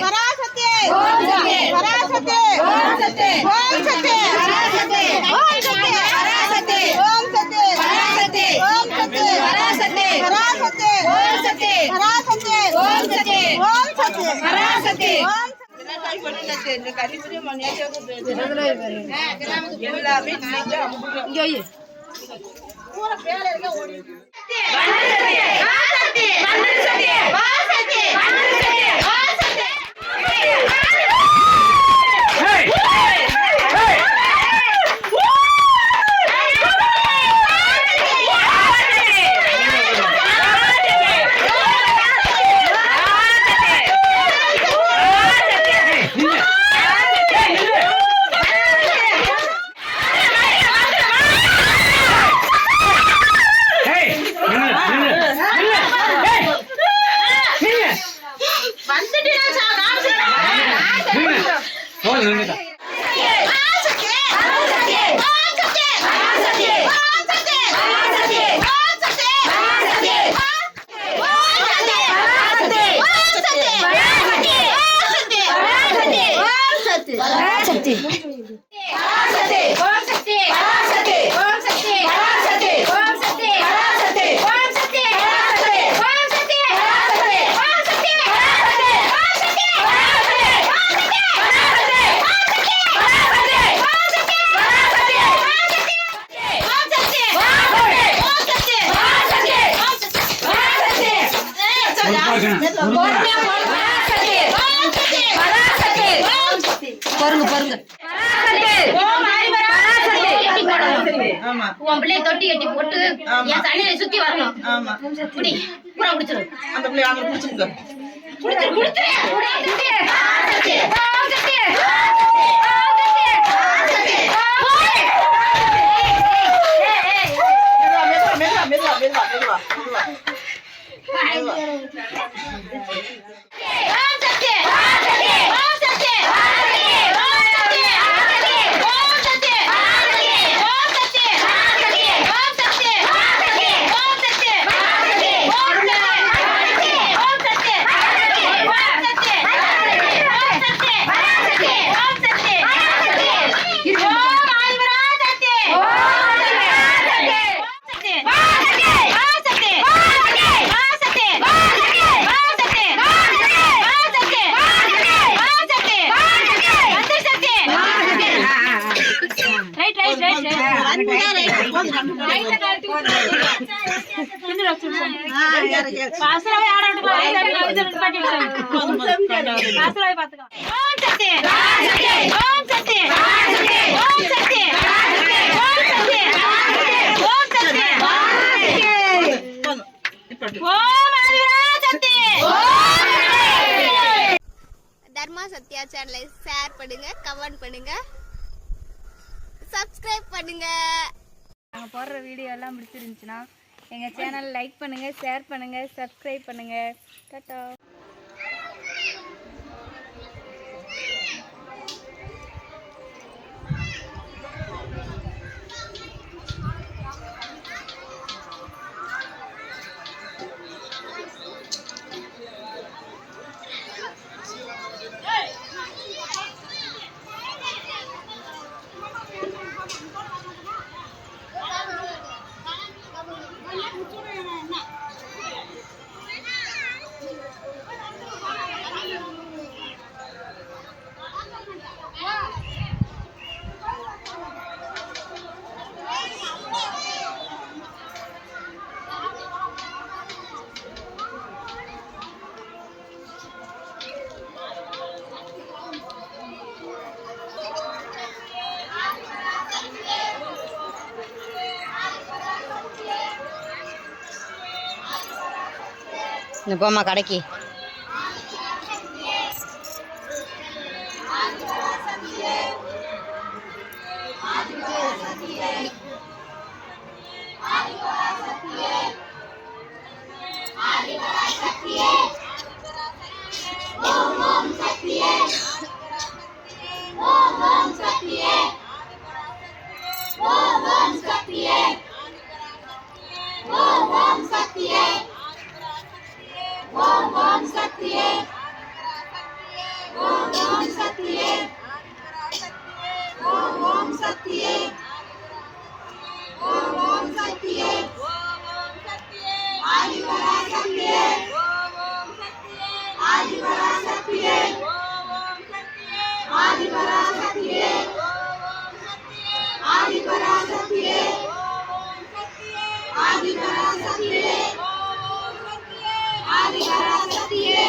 பராசக்தி பராசக்தி ஓம் சக்தி ஓம் சக்தி பராசக்தி ஓம் சக்தி பராசக்தி ஓம் சக்தி பராசக்தி ஓம் சக்தி பராசக்தி பராசக்தி ஓம் சக்தி பராசக்தி ஓம் சக்தி ஓம் சக்தி பராசக்தி ஓம் கை பண்ணிட்டு இந்த கரிபுரிய மணியாச்சோ எல்லாமே இங்க பூரா பேல இருக்க ஓடி பராசக்தி பராசக்தி பராசக்தி பராசக்தி உன் பிள்ளைய தொட்டி கட்டி போட்டு என் தலையில சுத்தி வரணும். குடி பூரா குடிச்சிரு. அந்த பிள்ளை அவங்க குடிச்சுங்க. குடிச்சிரு குடிச்சிரு. தர்மா சத்யா சேனலை ஷேர் பண்ணுங்க, கமெண்ட் பண்ணுங்க, சப்ஸ்கிரைப் பண்ணுங்க. நாங்கள் போடுற வீடியோ எல்லாம் பிடிச்சிருந்துச்சுன்னா எங்கள் சேனல் லைக் பண்ணுங்கள், ஷேர் பண்ணுங்கள், சப்ஸ்கிரைப் பண்ணுங்கள். டாடா. போமா கடைக்கு. சக்தியே ஓம் ஓம் சக்தியே ஓம் ஓம் சக்தியே ஆதிபரா சக்தியே ஆதிபரா சக்தியே ஆதிபரா சக்தியே ஆதிபரா சக்தியே ஆதிபரா சக்தியே ஆதிபரா சக்தியே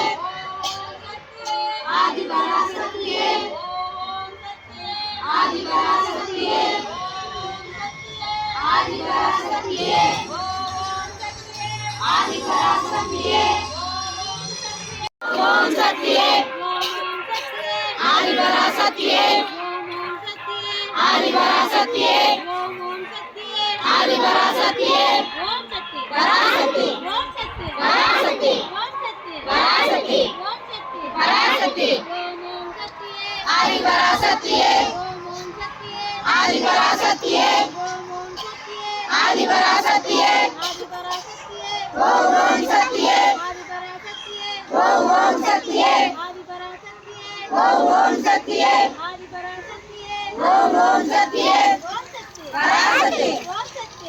ஆதிபரா சக்தியே ஆதிபரா சக்தியே ஆதிபரா சக்தியே ஆதிபரா சக்தியே ஓம் சக்தியே ஆதிபரா சக்தியே ஆதிபரா சக்தியே ஆதிபரா சக்தியே பராசக்தி பராசக்தி பராசக்தி பராசக்தி ஆதிபரா சக்தியே ஆதிபரா சக்தியே ஆதிபரா சக்தியே ஓம் ஓம் சக்தியே ஓம் ஓம் சக்தியே ஓம் ஓம் சக்தியே ஓம் ஓம் சக்தியே பராசக்தி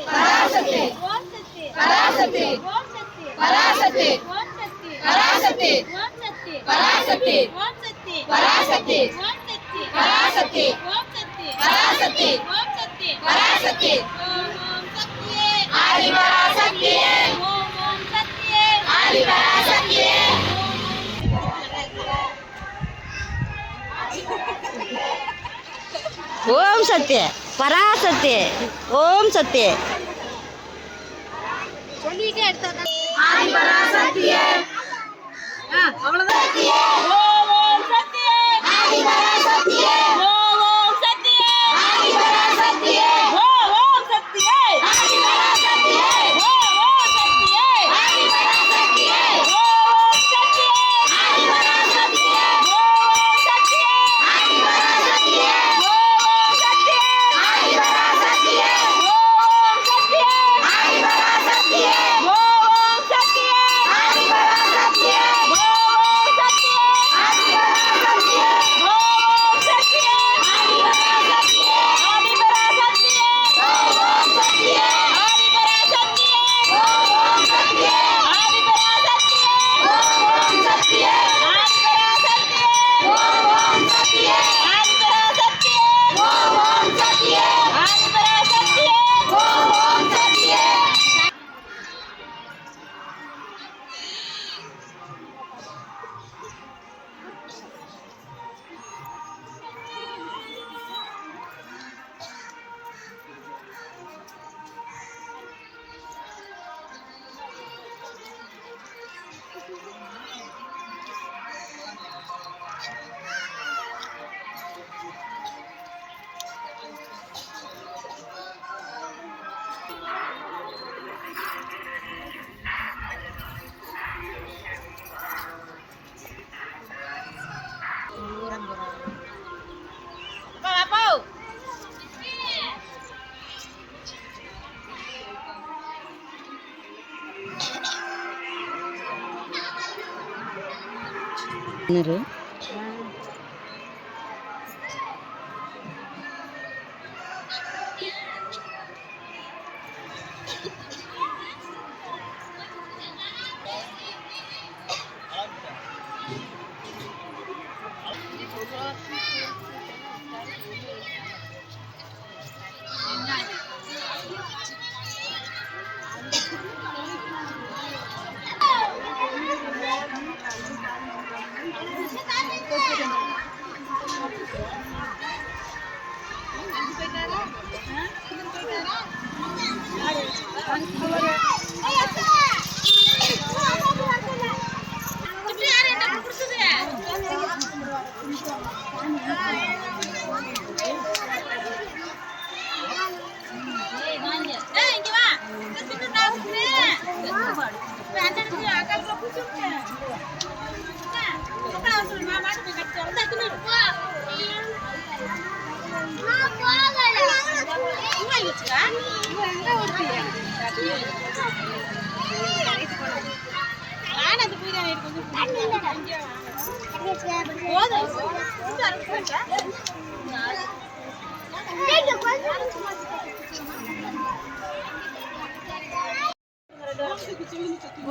பராசக்தி பராசக்தி பராசக்தி பராசக்தி பராசக்தி பராசக்தி பராசக்தி பராசக்தி பராசக்தி ஆதிபரா சக்தியே ஆதிபரா சக்தியே ஓம் சத்ய பராசக்தி ஓம் சத்ய சொல்லிட்டே எடுத்தா ஆதிபரா சக்தியே அவ்வளவுதான் ஓம் சக்தியே ஆதிபரா சக்தியே ஓம் சக்தியே ஆதிபரா சக்தியே ஓம் சக்தியே ஆதிபரா சக்தியே ஓம் சக்தியே ஆதிபரா சக்தியே ஓம் சக்தியே ஆதிபரா சக்தியே ஓம் சக்தியே ஆதிபரா சக்தியே ஓம் சக்தியே ஆதிபரா சக்தியே ஓம் சக்தியே ஆதிபரா சக்தியே ஓம் சக்தியே ஆதிபரா சக்தியே ஓம் சக்தியே நான் அது போய்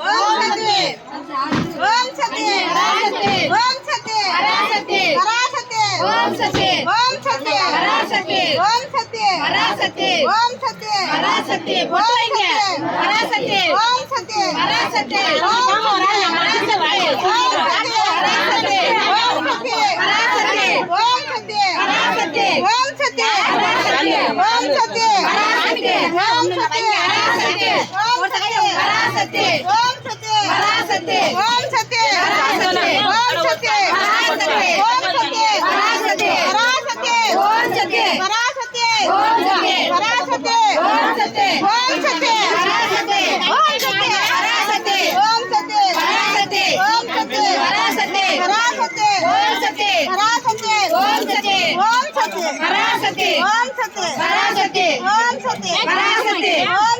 ஓம் சக்தி ஓம் சக்தி ஓம் சக்தி பராசக்தி ஓம் சக்தி ஓம் சக்தி பராசக்தி ஓம் சக்தி பராசக்தி ஓம் சக்தி பராசக்தி போறீங்க பராசக்தி ஓம் சக்தி பராசக்தி ஓம் பராசக்தி ஓம் சக்தி ஓம் சக்தி பராசக்தி ஓம் சக்தி பராசக்தி ஓம் சக்தி ஓம் சக்தி பராசக்தி ஓம் சக்தி பராசக்தி ஓம் சக்தி பராசக்தி ஓம் சக்தி பராசக்தி ஓம் சக்தி பராசக்தி ஓம் சக்தி பராசக்தி ஓம் சக்தி பராசக்தி பராசக்தி ஓம் சக்தி பராசக்தி ஓம் சக்தி பராசக்தி ஓம் சக்தி ஓம் சக்தி பராசக்தி ஓம் சக்தி பராசக்தி ஓம் சக்தி பராசக்தி ஓம் சக்தி பராசக்தி பராசக்தி ஓம் சக்தி பராசக்தி ஓம் சக்தி ஓம் சக்தி பராசக்தி ஓம் சக்தி பராசக்தி ஓம் சக்தி பராசக்தி ஓம் சக்தி பராசக்தி ஓம் சக்தி பராசக்தி ஓம்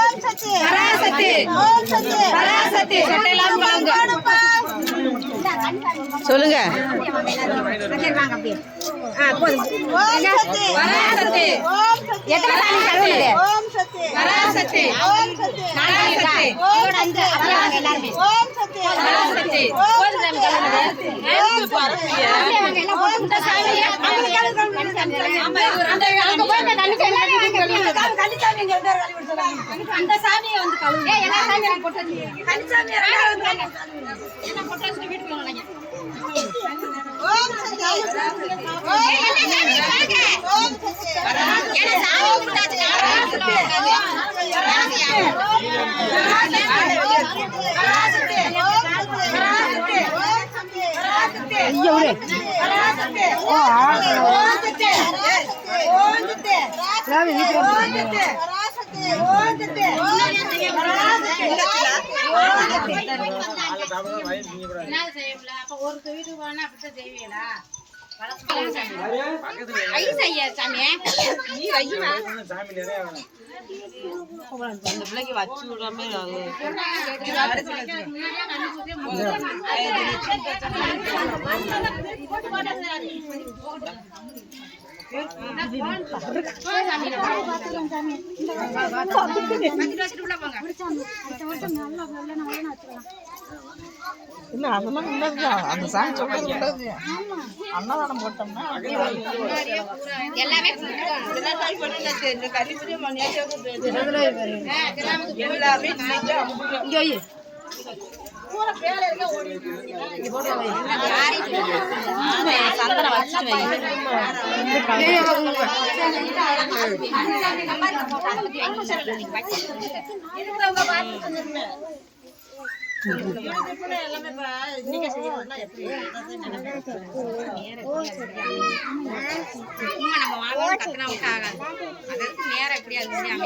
சக்தி பராசக்தி ஓம் சக்தி பராசக்தி சட்டையெல்லாம் கலங்க சொல்லுங்க. ஓம் சக்தி பராசக்தி ஓம் சக்தி எத்தனை சாமி சொல்லுங்க. ஓம் சக்தி பராசக்தி ஓம் சக்தி பராசக்தி ஓம் சக்தி அப்புறம் எல்லாரும் ஓம் சக்தி பராசக்தி ஓம் சக்தி ஓம் சக்தி இந்த சாமி அந்த சாமியை வந்து கழுவு எல்லா சாமியும் போட்டு கன்னிசாமி என்ன போட்டு வீட்டுக்கு போங்க. ஓம் சக்தி ஓம் சக்தி ஓம் சக்தி என்ன சாமி கும்பிட்டாச்சு பிள்ளைக்கு வச்சு விடாம இல்ல அதெல்லாம் உள்ளதுதான். அந்த சாமி சொல்றது உள்ளது. அன்னதானம் போட்டோம்னா எல்லாமே சந்தனம் வச்சு நேரம் எப்படி அது முடியாம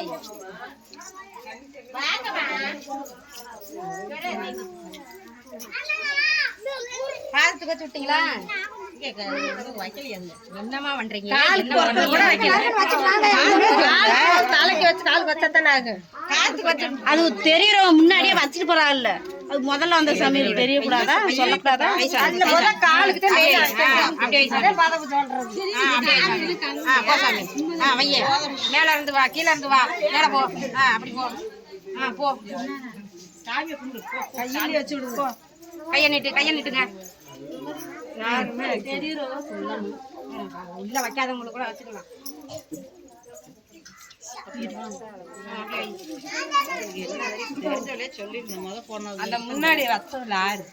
பாலத்துக்கு வச்சு விட்டீங்களா? என்னமா பண்றீங்க? தலைக்கு வச்சு காலுக்கு வச்சாத்தானே ஆகும். அது தெரியறவங்க முன்னாடியே வச்சுட்டு போறாங்கல்ல. அது முதல்ல அந்த சமையல் தெரியக்கூடாதா, சொல்லக்கூடாதா? காலுக்கு தான் மேல இருந்து வா, கீழ இருந்து வா, மேல போ, அப்படி போ, போ, கையில வச்சு விடுங்க. கைய நீட்டுங்க. இல்ல வைக்காதவங்களுக்கு கூட வச்சுக்கலாம். அந்த முன்னாடி வச்சதுல ஆறு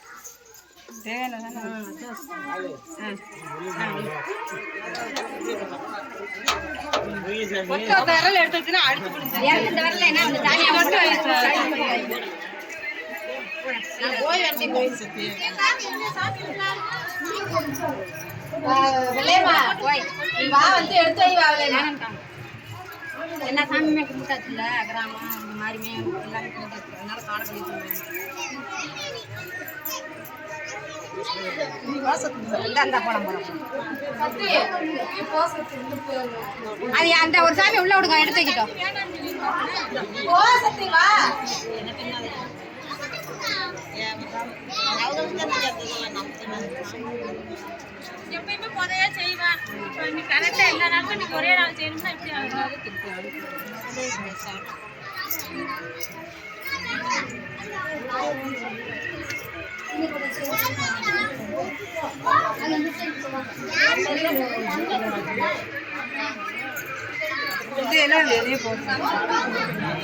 விரல் எடுத்துக்கிட்டு அடுத்து வரல என்ன அந்த தானியை மட்டும் எல்லா சாமியுமே கும்பிட்டாச்சுல்ல, கிராமம் இந்த மாதிரிமே எல்லாமே கும்பிட்டாச்சு. அதனால காலப்படி அது அந்த ஒரு சாமி உள்ள விடுங்க, எடுத்துக்கிட்டோம். எப்பயுமே முறையா செய்வேன். இப்போ நீ கரெக்டா எல்லா நாளும் நீ ஒரே நாள் செய்யணும்னா எப்படி ஆகுது? இதெல்லாம் வெளியே போட்டு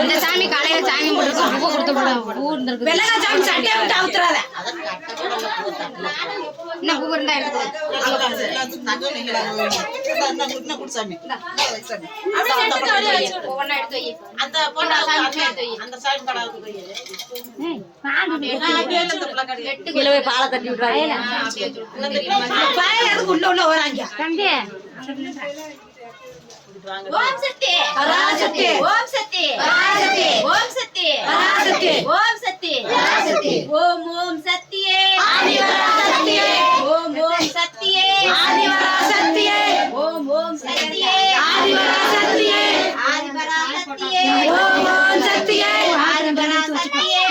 இந்த சாமி காலையில சாமி கொடுத்து வெள்ளக்காய் சாமி சட்டையை விட்டு அவுத்துறாத. இன்னும் பூ இருந்தா எடுத்து ஒவ்வொன்னா எடுத்து வை. அந்த கிலோவே பாலை தட்டி விட்டுறாங்க. உள்ள உள்ள வராங்க. ஓம் சக்தி பராசக்தி ஓம் சக்தி பராசக்தி ஓம் சக்தி பராசக்தி ஓம் சக்தி பராசக்தி ஓம் ஓம் சக்தியே ஆதி பராசக்தியே ஓம் ஓம் சக்தியே ஆதி பராசக்தியே ஓம் ஓம் சக்தியே ஆதி பராசக்தியே ஆதி பராசக்தியே ஓம் ஓம் சக்தியே ஆதி பராசக்தியே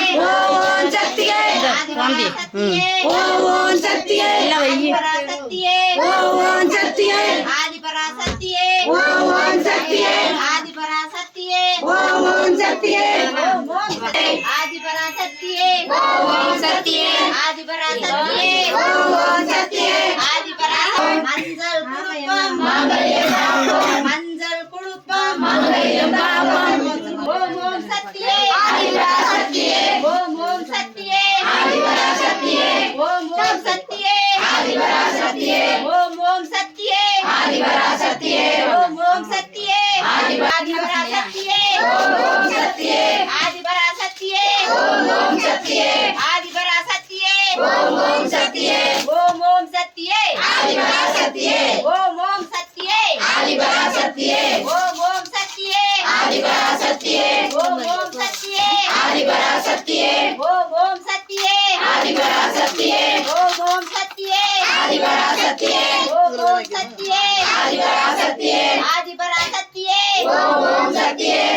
ஓம் ஓம் சக்தியே ஆதி பராசக்தியே ஓம் ஓம் சக்தியே ஆதி பராசக்தியே ஓம் ஓம் சக்தியே ஆதி பராசக்தியே ஓம் ஓம் சக்தியே ஆதி பராசக்தியே ஓம் ஓம் சக்தியே ஓம் ஓம் ஆதி பராசக்தியே ஓம் ஓம் சக்தியே ஆதி பராசக்தியே ஓம் ஓம் சக்தியே ஆதி பராசக்தியே மஞ்சள் குடுப்பம் மங்களம் காப்போம் மஞ்சள் குடுப்பம் மங்களம் காப்போம் ஓம் ஓம் சக்தியே ஆதி பராசக்தியே ஓம் ஓம் சக்தியே ஆதி பராசக்தியே ஓம் ஓம் சக்தியே ஆதி பராசக்தியே ஓம் ஓம் சக்தியே ஆதி பராசக்தியே ஓம் ஓம் சக்தியே ஆதி பராசக்தியே ஓம் ஓம் சக்தியே ஆதி பராசக்தியே ஓம் ஓம் சக்தியே ஆதி பராசக்தியே ஓம் ஓம் சக்தியே ஓம் ஓம் சக்தியே ஆதி பராசக்தியே ஓம் ஓம் சக்தியே ஆதி பராசக்தியே ஓம் ஓம் சக்தியே ஆதி பராசக்தியே ஓம் ஓம் சக்தியே ஆதி பராசக்தியே ஓம் ஓம் சக்தியே ஆதி பராசக்தியே ஓம் ஓம் சக்தியே ஆதி பராசக்தியே ஓம் ஓம் சக்தியே ஆதி பராசக்தியே ஆதி பராசக்தியே ஓம் ஓம் சக்தியே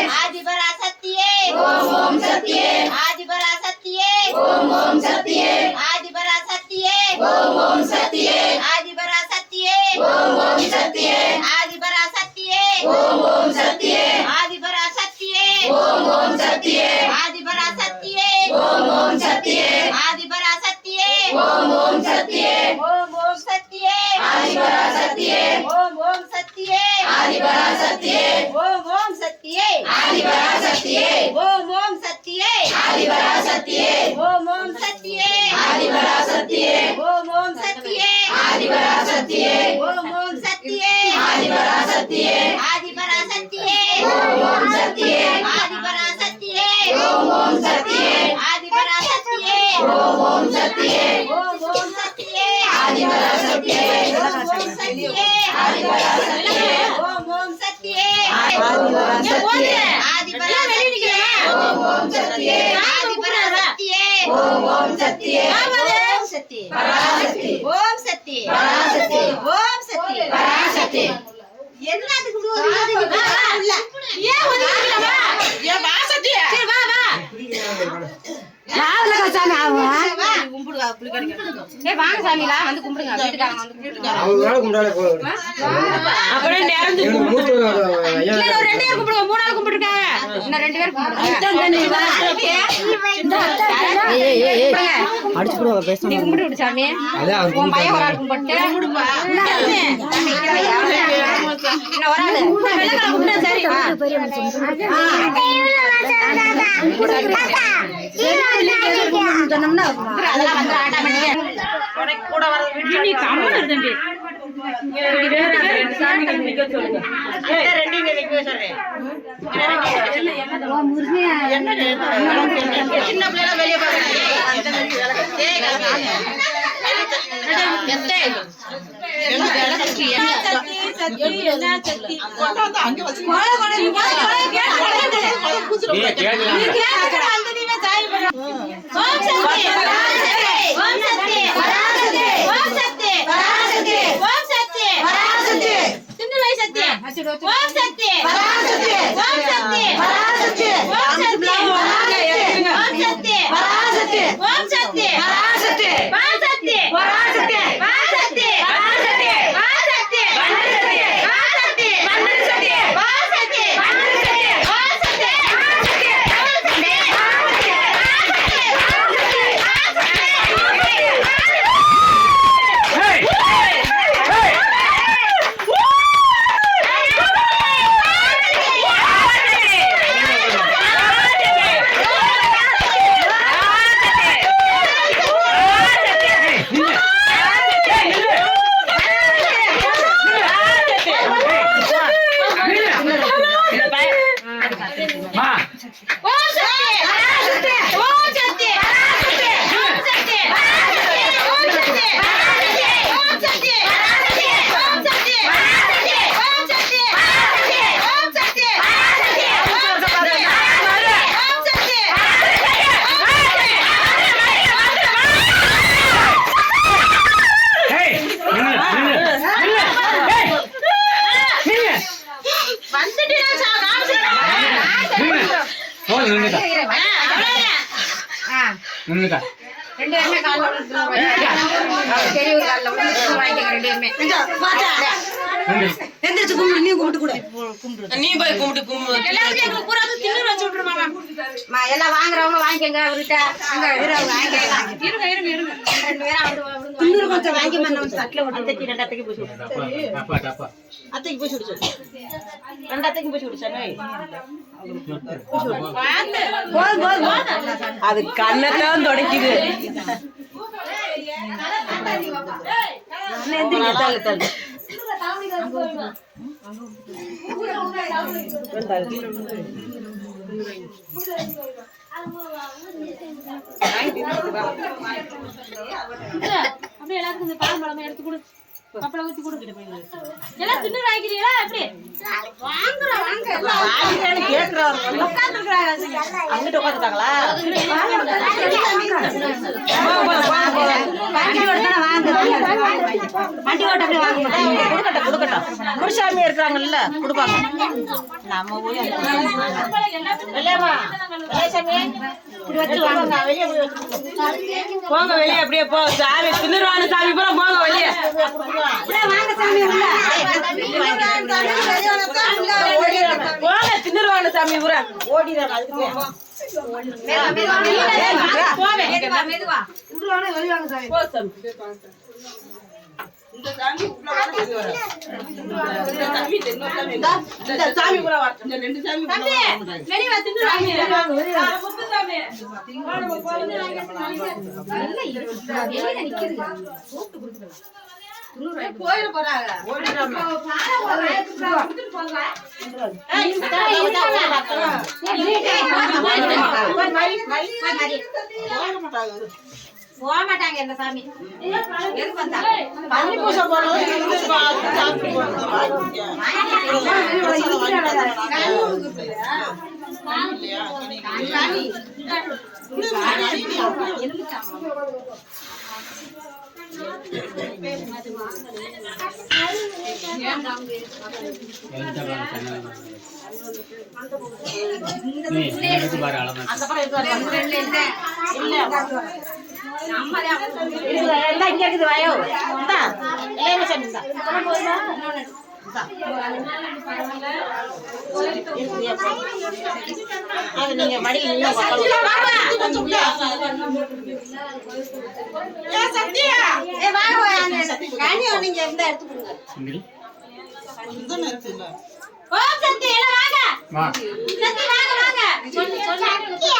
ஆதி பராசக்தியே ஓம் ஓம் சக்தியே ஆதி பராசக்தியே ஓம் ஓம் சக்தியே ஆதி பராசக்தியே ஓம் ஓம் சக்தியே ஆதி பராசக்தியே ஓம் ஓம் சக்தியே ஆதி பராசக்தியே ஓம் ஓம் சக்தியே ஆதி பராசக்தியே ஓம் ஓம் ஆதிபராசக்தியே ஓம் ஓம் சக்தியே ஆதிபராசக்தியே ஓம் ஓம் சக்தியே ஓம் ஓம் சக்தியே ஆதிபராசக்தியே ஓம் ஓம் சக்தியே ஆதிபராசக்தியே ஓம் ஓம் சக்தியே ஆதிபராசக்தியே ஆதிபராசக்தியே ஓம் ஓம் சக்தியே ஆதிபராசக்தியே ஓம் ஓம் சக்தியே ஓம் சக்தி பராசக்தி ஓம் சக்தி பராசக்தி ஓம் சக்தி பராசக்தி என்னதுக்கு உள்ள ஏன் ஒதுக்கிட்டமா ஏ வாசக்தி சரி வா வா ராவுல சாமி ஆவா கும்பிடுவா புளி கடிக்க ஏய் வாங்க சாமிலா வந்து கும்பிடுங்க வீட்டுக்காரங்க வந்து கும்பிடுங்க அவங்களால கும்பிடாத போகுது அப்படியே நேரம் எங்க மூத்த ஐயா இல்ல ஒரு ரெண்டு பேர் கும்பிடுங்க மூணு நாள் கும்பிட்டுருக்காங்க இன்னும் ரெண்டு பேர் அடிச்சு போடுவாங்க பேச நீ கும்பிட்டு விடு சாமி அதான் உன் பையன் ஒரு ஆள் கும்பிட்டு கும்பிடுப்பா இன்னும் ஒரு ஆளு வெள்ளக்கார கும்பிட்டா சரி சொன்னோம்னா அதெல்லாம் வந்து ஆட்டோமேட்டிக்கா கூட வர நீ கம்மன் தம்பி சின்ன பிள்ளைல வெளியே ரெண்டு பேருமே எந்திரிச்சு கும்பிடு நீ கும்பிட்டு கூட நீ போய் கும்பிட்டு கும்பிடு எல்லாருக்கும் எங்களுக்கு பூரா தின்னு வச்சு விட்டுருமா எல்லாம் வாங்குறவங்க வாங்கிக்கங்க அவர்கிட்ட இருங்க இருங்க இருங்க ரெண்டு பேரும் அவரு தின்னு கொஞ்சம் வாங்கி நம்ம தட்டில் ஒட்டி ரெண்டு அத்தைக்கு போய் விடு அத்தைக்கு போய் விடு சொல்லு ரெண்டு அத்தைக்கு போய் விடு சொன்னே அது கண்ணத்தான் தொடக்குது தள்ளு தள்ளு அப்படியே எல்லாருக்கும் இந்த பழம் பழமா எடுத்து கொடு கப்பலை ஊத்தி கொடு எல்லாம் தின்னு வாங்கிக்கிறீங்களா எப்படி அங்கிட்டு உட்காந்துட்டாங்களா வண்டி ஓட்ட அப்படியே வாங்க கொடுக்கட்டும் குருசாமி இருக்கிறாங்கல்ல கொடுப்பாங்க நம்ம போங்க வெளியே அப்படியே போ சாமி தின்னுருவான சாமி பூரா போங்க வெளியே போங்க தின்னுருவான சாமி பூரா ஓடிடுறாங்க அதுக்கு சாமி பூரா ரெண்டு சாமி போயிட போறாங்க போக மாட்டாங்க இந்த சாமி எதுக்கு வந்தாங்க பன்னி பூசை போடுறது எல்லாம் இங்க இருக்குது வயோ அது நீங்க மடியில் நீங்க இருந்தா எடுத்து கொடுங்க. ஓம் சக்தி எல்லாம் வாங்க சக்தி வாங்க வாங்க சொல்லு சக்தி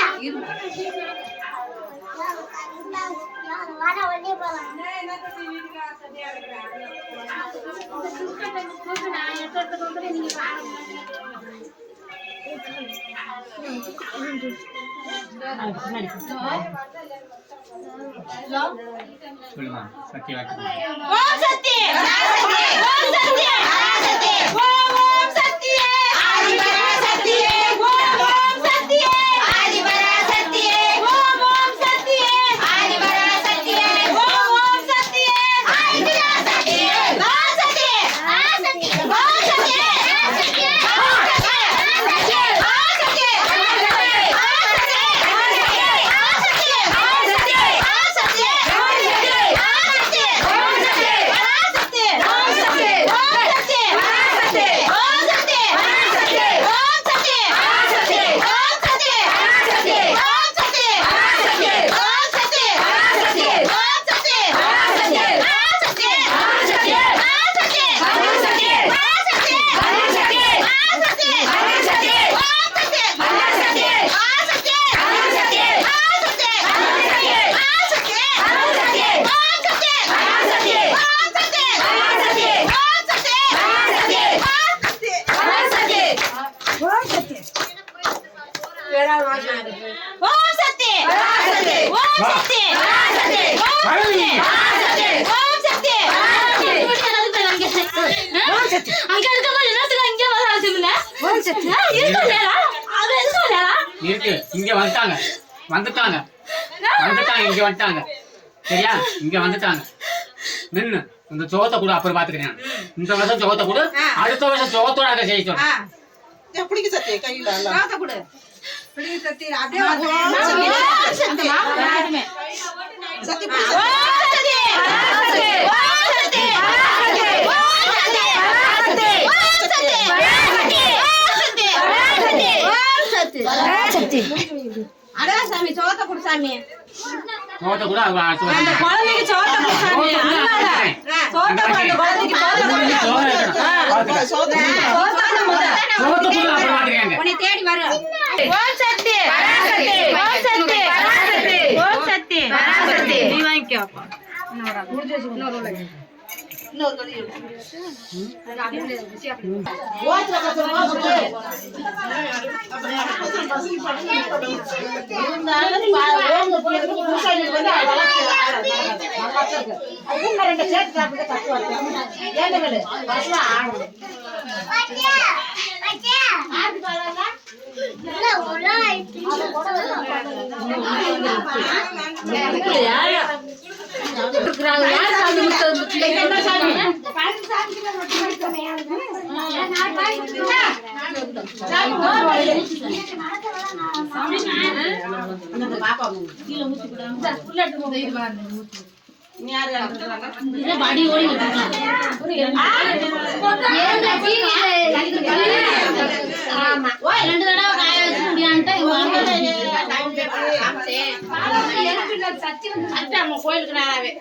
ஓம் சக்தி ஓம் சக்தி ஓம் சக்தி ஆதிபரா சக்தி ஓம் சக்தி ஆதிபரா சக்தி ஓம் சக்தி ஆதிபரா சக்தி ஓம் சக்தி ஆதிபரா சக்தி ஓம் சக்தி ஓம் சக்தி இருக்கு இங்க வந்துட்டாங்க இங்க வந்துட்டாங்க சரியா இங்க வந்துட்டாங்க நின்னு இந்த சோத்தை கூட அப்புறம் பாத்துக்கிறேன் இந்த வருஷம் சோத்தை கூட அடுத்த வருஷம் சோத்தோட அதை செய்ய சொல்றேன் பிடிக்க சத்தி கையில பிடிக்க சத்தி அப்படியே சத்தி அதான் சாமி சோத்த குடு சாமி சோத்தை கூட குழந்தைக்கு சோத்த குடு சாமி சோத்த குடு குழந்தைக்கு உன்னை தேடி வரும் ஓம் சக்தி ஓம் சக்தி ஓம் சக்தி நீ வாங்கிக்கோ கோயிலுக்கு நேராவே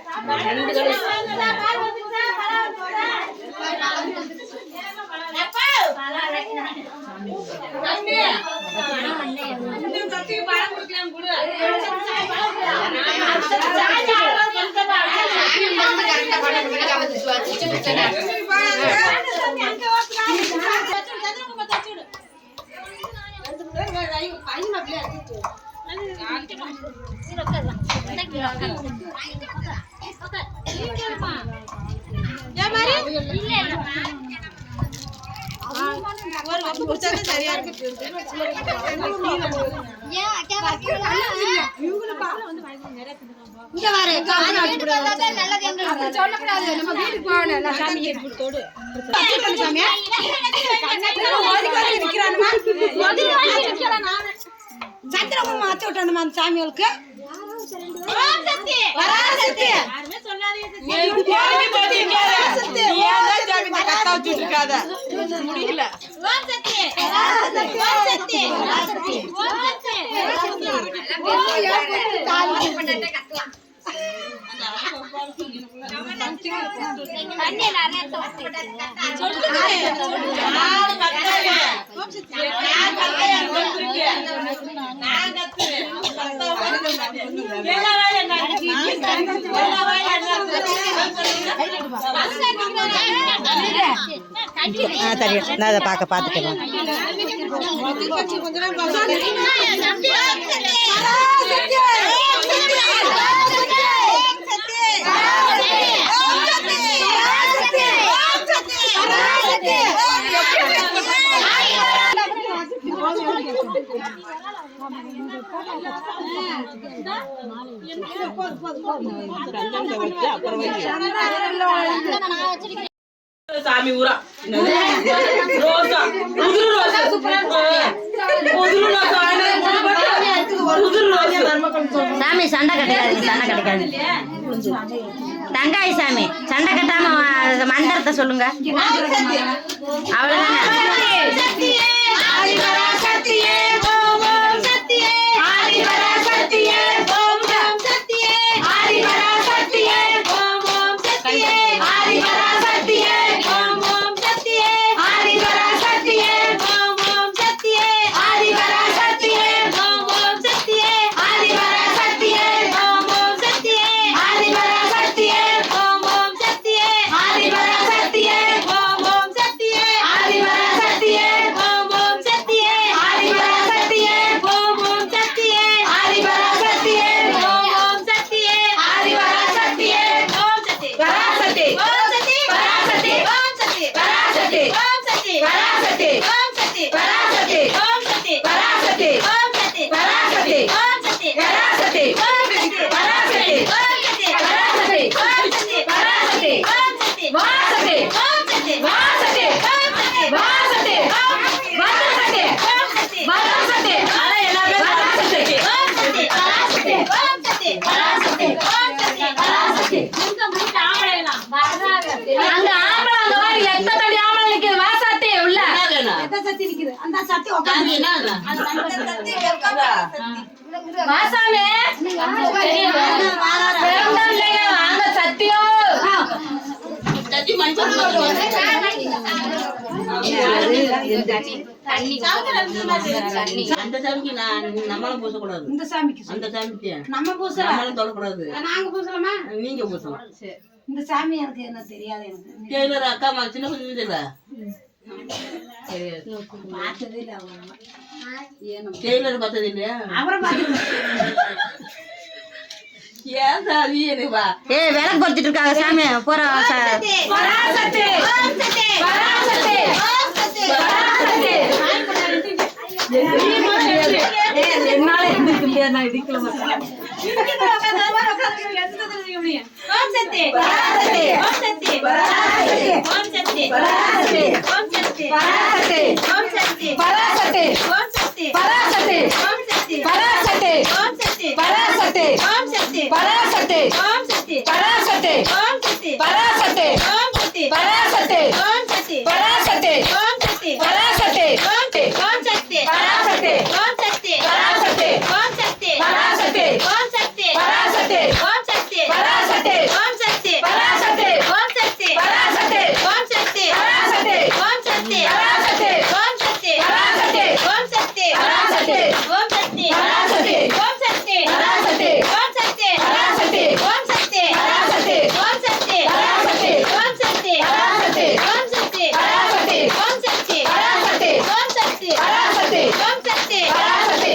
கரெக்டா சரியா இருக்கு இங்க வாரு சொல்லக்கூடாது நம்ம வீட்டுக்கு போகணும் சாமி சந்திரமும் மாத்தி விட்டோம் அந்த சாமிகளுக்கு முடியல தெரியும் நான் அதை பார்த்துக்கலாம் சாமி ஊரா ரோசா புது ரோசா சாமி சண்டை கட்டாது சண்டை கிடைக்காது தங்காய் சாமி சண்டை கட்டாம மந்திரத்தை சொல்லுங்க அவ்வளவுதானே அந்த சாமிக்கு நம்மளும் பூசக்கூடாது இந்த சாமிக்கு அந்த சாமிக்கு நம்ம பூசலாம் நம்மளும் தொடக்கூடாது நாங்க பூசலாமா நீங்க பூசலாம் இந்த சாமி எனக்கு என்ன தெரியாது எனக்கு டெய்லர் அக்கா சின்ன கொஞ்சம் தெரியல பார்த்ததே இல்லை அவ்வளவா. டெய்லர் பார்த்தது இல்லையா அப்புறம் ஏன் சாமி எனக்கு வா விளக்கு பொறுத்துட்டு இருக்காங்க சாமி போற என்னால எந்திரிக்க முடியாது நான் இடிக்கல ஓம் சக்தி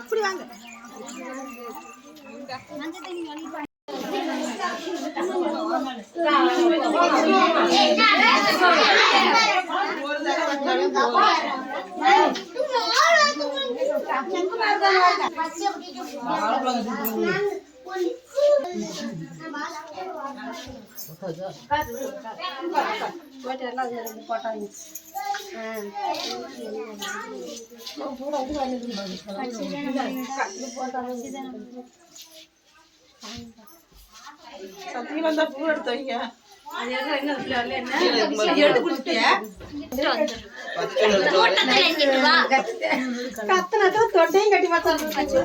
இப்படி வாங்க. சத்தியம் தான் பூ எடுத்து வைங்க. எடுத்து குடிச்சிட்டியா? கத்தனதும் தொண்டையும் கட்டி பார்த்து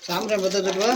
சாம்பிராணி பத்த தட்டுவா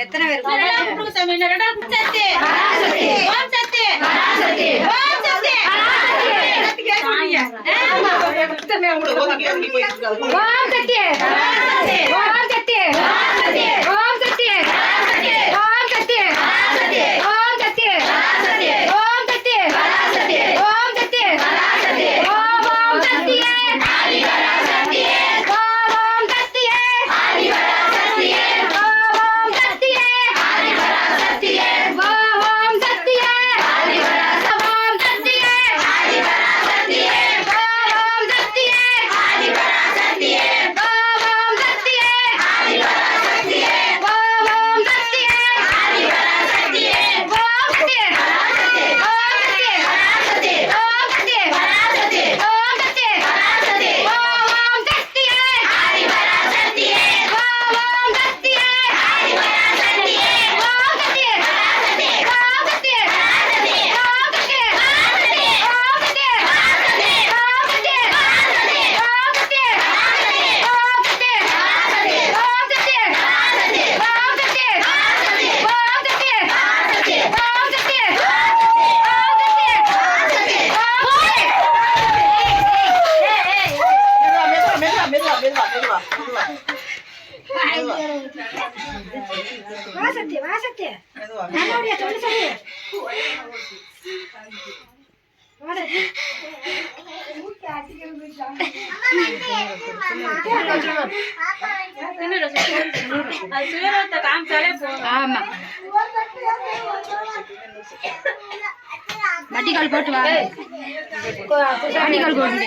எத்தனை பேர் மட்டிக்கால் போட்டு வா மட்டிக்கால் போட்டு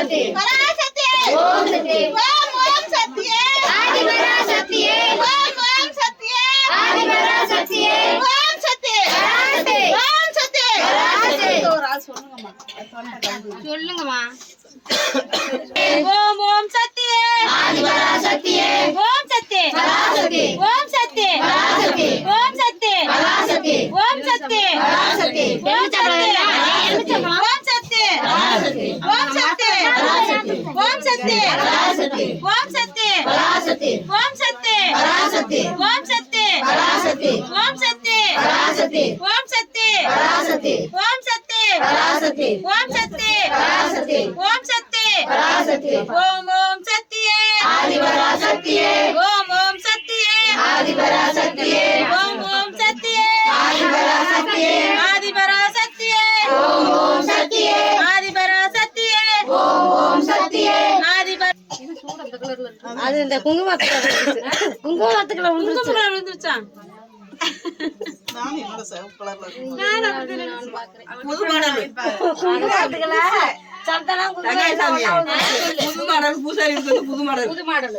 பராசக்தி பராசக்தி ஓம் சக்தி ஓம் ஓம் சக்தியே ஆதி பராசக்தியே ஓம் ஓம் சக்தியே ஆதி பராசக்தியே ஓம் சக்தி பராசக்தி ஓம் சக்தி பராசக்தி ஒரு ஆள் சொல்லுங்கம்மா சொல்லுங்கம்மா ஓம் ஓம் சக்தியே ஆதி பராசக்தியே ஓம் சக்தி பராசக்தி ஓம் சக்தி பராசக்தி ஓம் சக்தி பராசக்தி ஓம் சக்தி பராசக்தி ஓம் சக்தி ஓம் சக்தி ஓம் சக்தி பராசக்தி ஓம் சக்தி பராசக்தி ஓம் சக்தி பராசக்தி ஓம் சக்தி பராசக்தி ஓம் சக்தி பராசக்தி ஓம் சக்தி பராசக்தி ஓம் சக்தி பராசக்தி ஓம் சக்தி பராசக்தி ஓம் சக்தி பராசக்தி ஓம் ஓம் சக்தியே ஆதி பராசக்தியே ஓம் ஓம் சக்தியே ஆதி பராசக்தியே ஓம் ஓம் சக்தியே ஆதி பராசக்தியே ஆதி பராசக்தியே ஓம் ஓம் சக்தியே ஆதி பராசக்தியே ஓம் ஓம் சக்தியே ஆதி அது இந்த குங்குமத்துக்குள்ள விழுந்துச்சான் சந்தனம் புது மாடல்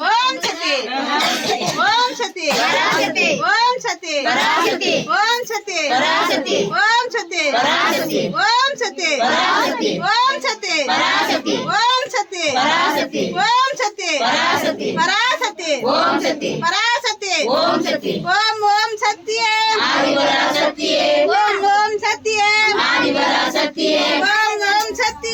ஓம் சக்தி ஓம் சக்தி பராசக்தி ஓம் சக்தி பராசக்தி ஓம் சக்தி பராசக்தி ஓம் சக்தி பராசக்தி ஓம் சக்தி பராசக்தி ஓம் சக்தி பராசக்தி ஓம் சக்தி பராசக்தி ஓம் சக்தி பராசக்தி பராசக்தி ஓம் சக்தி பராசக்தி ஓம் சக்தி ஓம் ஓம் சக்தியே ஆதி பராசக்தியே ஓம் ஓம் சக்தியே ஆதி பராசக்தியே ஓம் ஓம் சக்தியே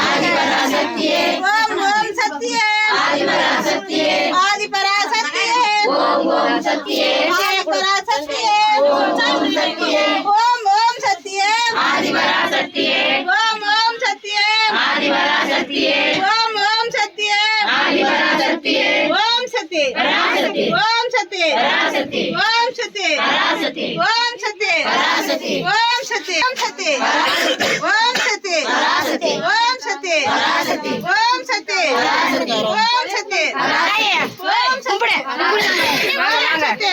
ஆதி பராசக்தியே ஓம் ஓம் சக்தியே ஆதி பராசக்தியே ஆதி பராசக்தியே ஓம் ஓம் சக்தியே ஆதி பராசக்தியே ஓம் ஓம் சக்தியே ஓம் ஓம் சக்தியே ஆதி பராசக்தியே ஓம் ஓம் சக்தியே ஆதி பராசக்தியே ஓம் ஓம் சக்தியே ஆதி பராசக்தியே ஓம் சக்தி பராசக்தி ஓம் சக்தி பராசக்தி ஓம் சக்தி பராசக்தி ஓம் சக்தி பராசக்தி ஓம் சக்தி ஓம் சக்தி ஓம் சக்தி பராசக்தி ஓம் சக்தி பராசக்தி ஓம் சக்தி பராசக்தி ஓம் சக்தி ஓம் சக்தி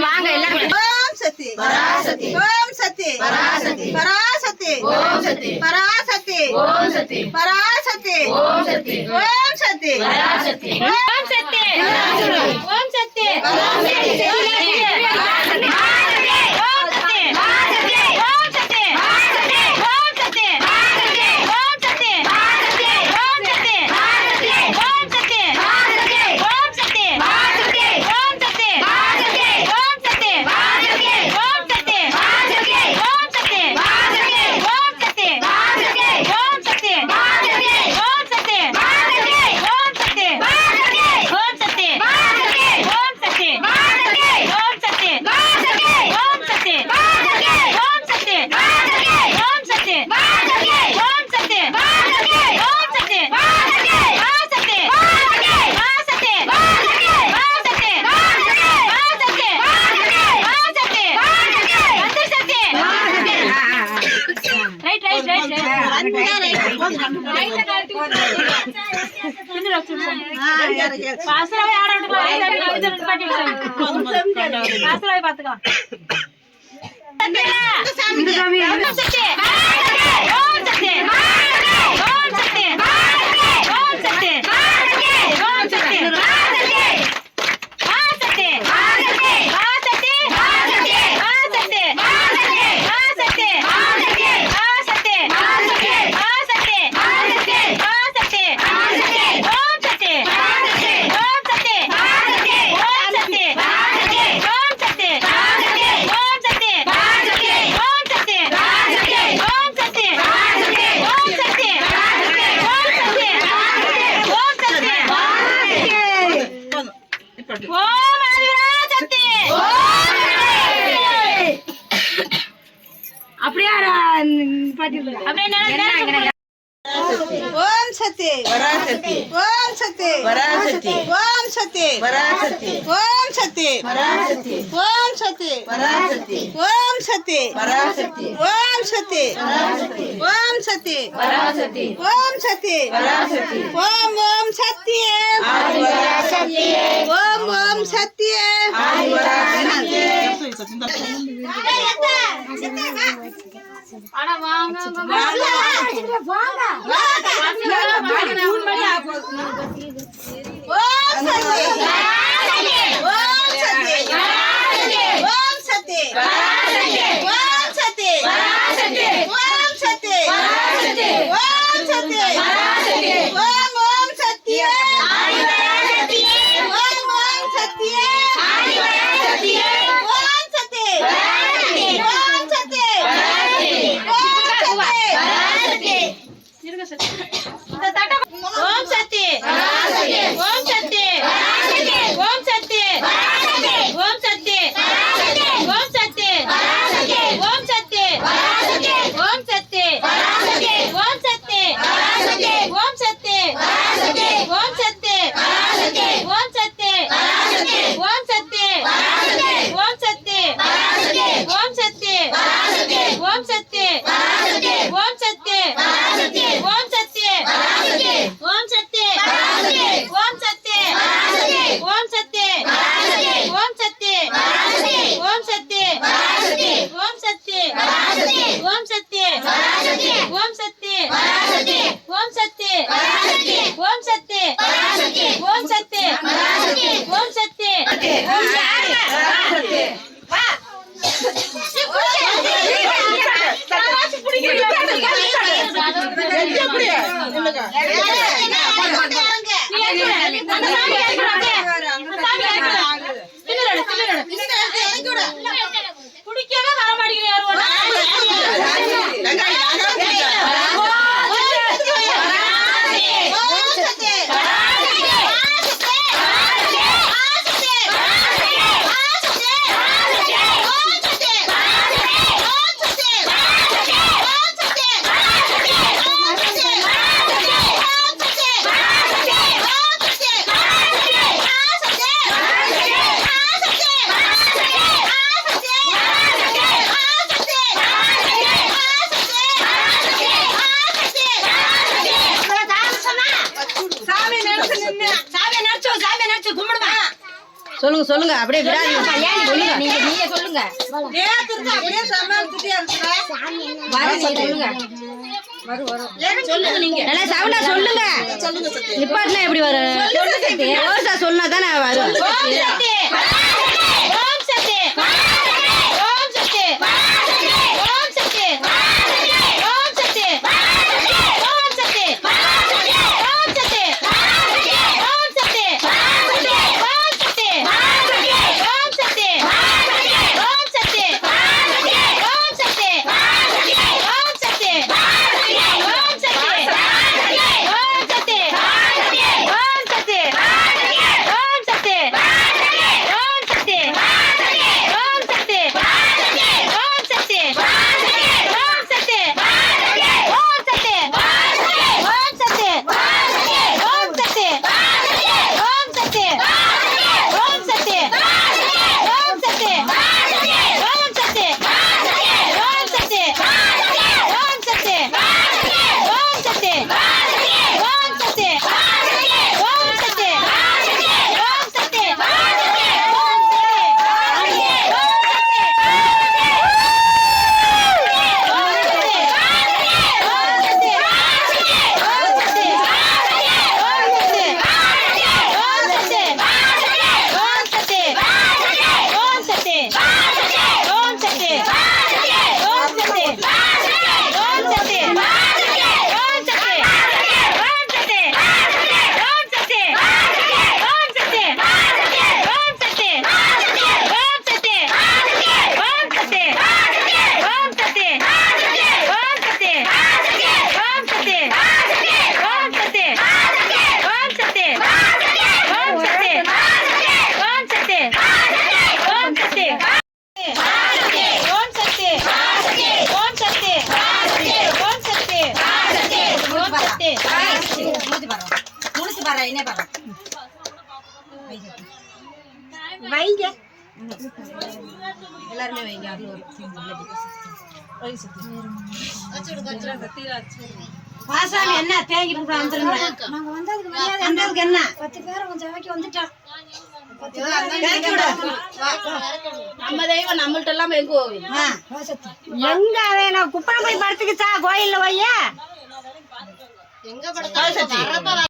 வாங்க எல்லாரும் ஓம் சக்தி பராசக்தி ஓம் சக்தி பராசக்தி பராசக்தி ஓம் சக்தி பராசக்தி ஓம் சக்தி பராசக்தி ஓம் சக்தி ஓம் சக்தி பராசக்தி ஓம் சக்தி ஓம் சக்தி ஓம் சக்தி பாத்துக்கலாம் ஓம் சக்தி பராசக்தி ஓம் சக்தி பராசக்தி ஓம் சக்தி பராசக்தி ஓம் சக்தி பராசக்தி ஓம் சக்தி ஓம் சக்தி ஓம் சக்தி ஓம் சக்தி ஓம் சக்தி ஓம் ஓம் சக்தியே ஓம் ஓம் சக்தியே குடிக்கவே வர மாட்டேங்கிறேன். சொல்லுங்க சொல்லுங்க அப்படியே விடாதீங்க சொல்லுங்க நீங்க சொல்லுங்க. சொல்லுங்க நீங்க. நல்லா சவுண்டா சொல்லுங்க. நிப்பாட்டினா எப்படி வரும்? ஓசா சொன்னா தானே வரும். ஓம் சக்தி ஓம் சக்தி ஓம் சக்தி ஓம் சக்தி ஓம் சக்தி ஓம் சக்தி ஓம் சக்தி ஓம் சக்தி ஓம் சக்தி ஓம் சக்தி ஓம் சக்தி ஓம் சக்தி ஓம் சக்தி ஓம் சக்தி ஓம் சக்தி ஓம் சக்தி ஓம் சக்தி ஓம் சக்தி எல்லாருமே வைங்க. அது ஒரு வாசாமி என்ன தேங்கி போட்டு வந்துருங்க. வந்ததுக்கு என்ன 10 பேர் கொஞ்சம் வைக்க வந்துட்டான். நம்ம தெய்வம் நம்மள்ட்ட எல்லாம் எங்க போகும்? எங்க அவன் குப்பை போய் படுத்துக்கிச்சா கோயில்ல போய் எங்க படுத்தா